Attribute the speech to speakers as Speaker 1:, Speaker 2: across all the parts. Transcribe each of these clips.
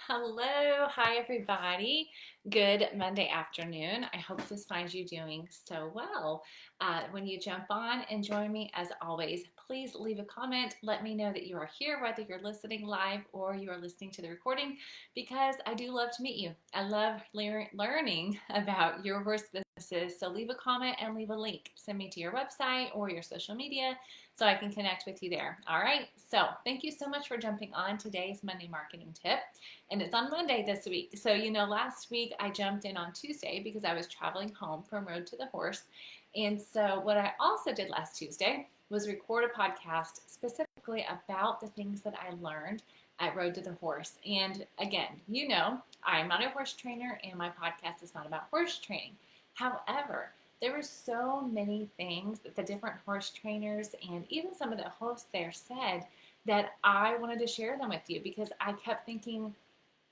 Speaker 1: Hello, hi everybody. Good Monday afternoon. I hope this finds you doing so well. When you jump on and join me, as always, please leave a comment. Let me know that you are here, whether you're listening live or you are listening to the recording, because I do love to meet you. I love learning about your horse businesses. So leave a comment and leave a link. Send me to your website or your social media so I can connect with you there. All right. So thank you so much for jumping on today's Monday marketing tip. And it's on Monday this week. So, last week I jumped in on Tuesday because I was traveling home from Road to the Horse. And so, what I also did last Tuesday was record a podcast specifically about the things that I learned at Road to the Horse. And again, I'm not a horse trainer and my podcast is not about horse training. However, there were so many things that the different horse trainers and even some of the hosts there said that I wanted to share them with you because I kept thinking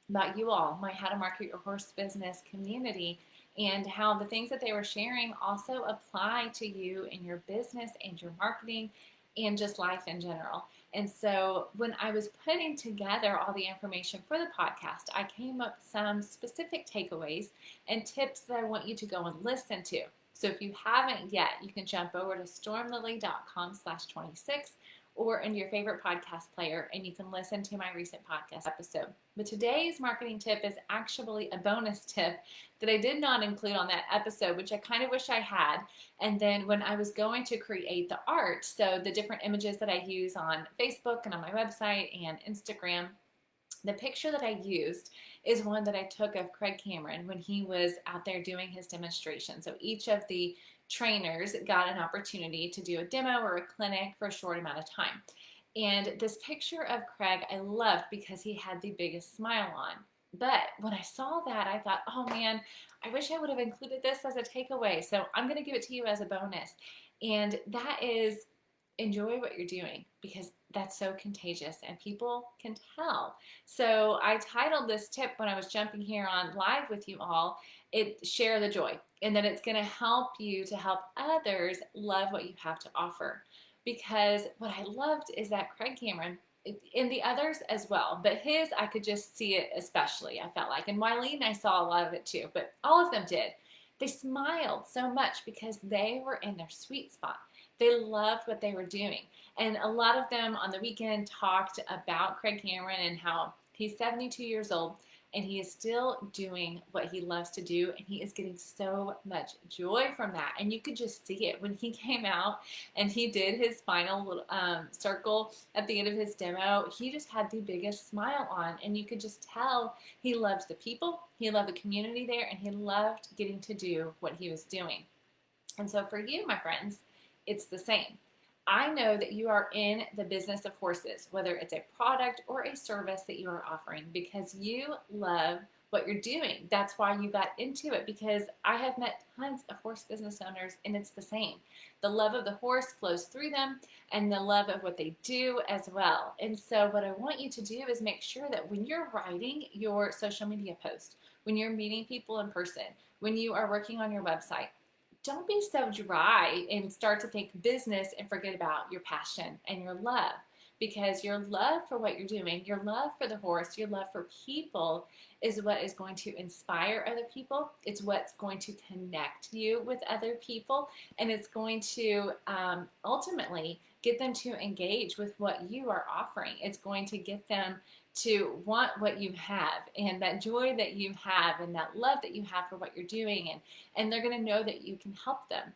Speaker 1: about you all, my How to Market Your Horse Business community, and how the things that they were sharing also apply to you in your business and your marketing and just life in general. And so when I was putting together all the information for the podcast, I came up with some specific takeaways and tips that I want you to go and listen to. So if you haven't yet, you can jump over to stormlily.com/26 or in your favorite podcast player, and you can listen to my recent podcast episode. But today's marketing tip is actually a bonus tip that I did not include on that episode, which I kind of wish I had. And then when I was going to create the art, so the different images that I use on Facebook and on my website and Instagram, the picture that I used is one that I took of Craig Cameron when he was out there doing his demonstration. So each of the trainers got an opportunity to do a demo or a clinic for a short amount of time. And this picture of Craig I loved because he had the biggest smile on. But when I saw that, I thought, oh man, I wish I would have included this as a takeaway. So I'm going to give it to you as a bonus. And that is enjoy what you're doing because that's so contagious and people can tell. So I titled this tip when I was jumping here on live with you all, share the joy, and that it's going to help you to help others love what you have to offer. Because what I loved is that Craig Cameron, in the others as well, but his, I could just see it especially, I felt like. And Wileen, I saw a lot of it too, but all of them did. They smiled so much because they were in their sweet spot. They loved what they were doing. And a lot of them on the weekend talked about Craig Cameron and how he's 72 years old and he is still doing what he loves to do, and he is getting so much joy from that. And you could just see it when he came out and he did his final little circle at the end of his demo. He just had the biggest smile on, and you could just tell he loves the people, he loved the community there, and he loved getting to do what he was doing. And so for you, my friends, it's the same. I know that you are in the business of horses, whether it's a product or a service that you are offering, because you love what you're doing. That's why you got into it, because I have met tons of horse business owners and it's the same. The love of the horse flows through them and the love of what they do as well. And so what I want you to do is make sure that when you're writing your social media post, when you're meeting people in person, when you are working on your website, don't be so dry and start to think business and forget about your passion and your love, because your love for what you're doing, your love for the horse, your love for people is what is going to inspire other people. It's what's going to connect you with other people, and it's going to ultimately get them to engage with what you are offering. It's going to get them to want what you have and that joy that you have and that love that you have for what you're doing, and they're going to know that you can help them.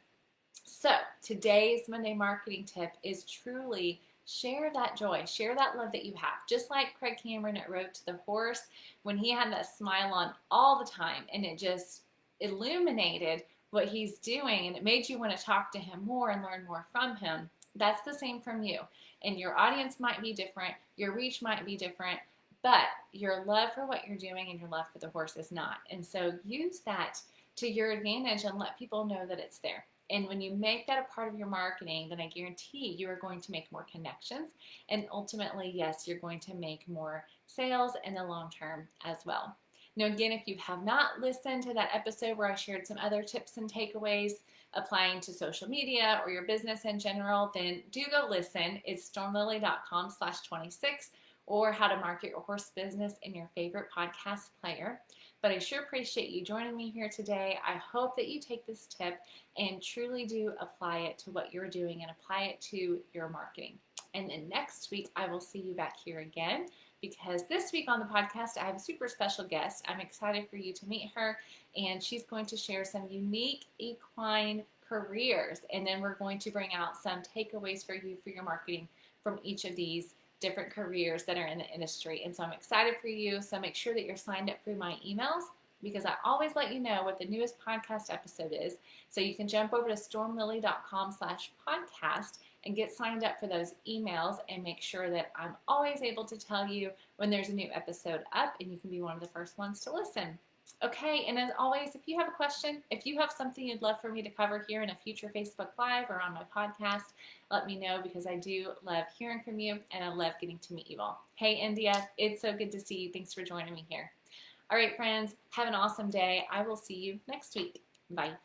Speaker 1: So today's Monday marketing tip is truly share that joy, share that love that you have. Just like Craig Cameron at Road to the Horse, when he had that smile on all the time and it just illuminated what he's doing and it made you want to talk to him more and learn more from him. That's the same from you. And your audience might be different, your reach might be different, but your love for what you're doing and your love for the horse is not. And so use that to your advantage and let people know that it's there. And when you make that a part of your marketing, then I guarantee you are going to make more connections. And ultimately, yes, you're going to make more sales in the long term as well. Now, again, if you have not listened to that episode where I shared some other tips and takeaways applying to social media or your business in general, then do go listen. It's stormlily.com/26, or how to market your horse business in your favorite podcast player. But I sure appreciate you joining me here today. I hope that you take this tip and truly do apply it to what you're doing and apply it to your marketing. And then next week, I will see you back here again, because this week on the podcast, I have a super special guest. I'm excited for you to meet her, and she's going to share some unique equine careers. And then we're going to bring out some takeaways for you for your marketing from each of these different careers that are in the industry. And so I'm excited for you. So make sure that you're signed up through my emails, because I always let you know what the newest podcast episode is. So you can jump over to stormlily.com/podcast and get signed up for those emails, and make sure that I'm always able to tell you when there's a new episode up, and you can be one of the first ones to listen. Okay, and as always, if you have a question, if you have something you'd love for me to cover here in a future Facebook Live or on my podcast, let me know, because I do love hearing from you, and I love getting to meet you all. Hey, India, it's so good to see you. Thanks for joining me here. All right, friends, have an awesome day. I will see you next week. Bye.